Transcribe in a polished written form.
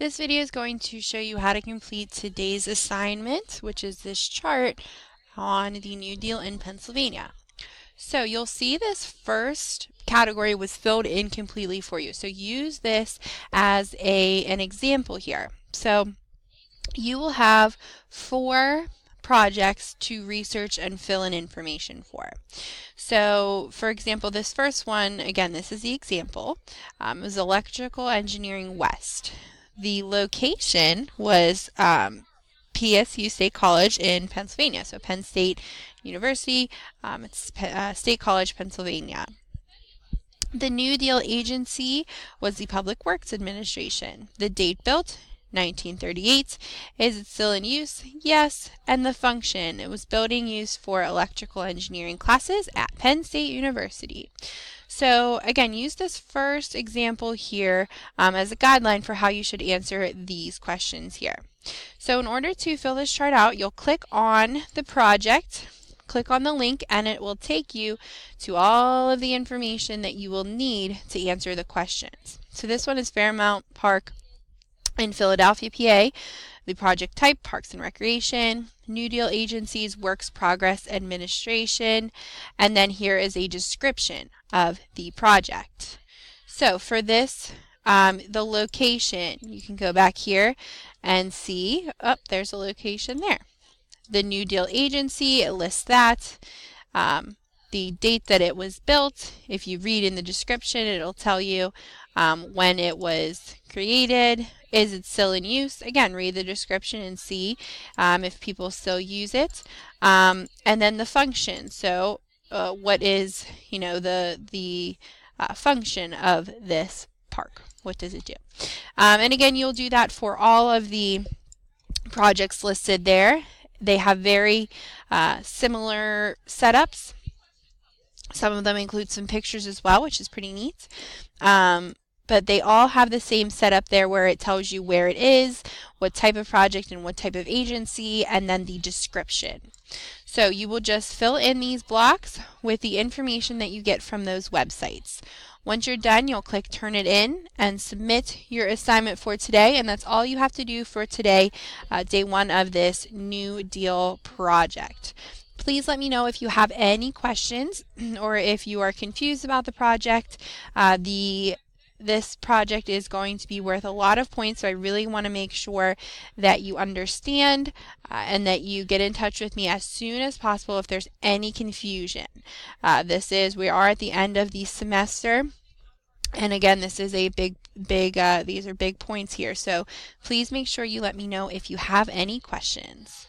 This video is going to show you how to complete today's assignment, which is this chart on the New Deal in Pennsylvania. So you'll see this first category was filled in completely for you. So use this as an example here. So you will have 4 projects to research and fill in information for. So for example, this first one, again, this is the example, was Electrical Engineering West. The location was PSU State College in Pennsylvania, so Penn State University, it's State College, Pennsylvania. The New Deal agency was the Public Works Administration. The date built, 1938. Is it still in use? Yes. And the function, it was building used for electrical engineering classes at Penn State University. So again, use this first example here as a guideline for how you should answer these questions here. So in order to fill this chart out, you'll click on the project, click on the link, and it will take you to all of the information that you will need to answer the questions. So this one is Fairmount Park in Philadelphia, PA. The project type, Parks and Recreation. New Deal agencies, Works Progress Administration. And then here is a description of the project. So for this, the location, you can go back here and see, there's a location there. The New Deal agency, it lists that. The date that it was built. If you read in the description, it'll tell you when it was created. Is it still in use? Again, read the description and see if people still use it. And then the function. So what is, the function of this park? What does it do? And again, you'll do that for all of the projects listed there. They have very similar setups. Some of them include some pictures as well, which is pretty neat. But they all have the same setup there where it tells you where it is, what type of project and what type of agency, and then the description. So you will just fill in these blocks with the information that you get from those websites. Once you're done, you'll click Turn It In and submit your assignment for today, and that's all you have to do for today, day 1 of this New Deal project. Please let me know if you have any questions or if you are confused about the project. This project is going to be worth a lot of points, so I really want to make sure that you understand and that you get in touch with me as soon as possible if there's any confusion. We are at the end of the semester, and again, this is a these are big points here, so please make sure you let me know if you have any questions.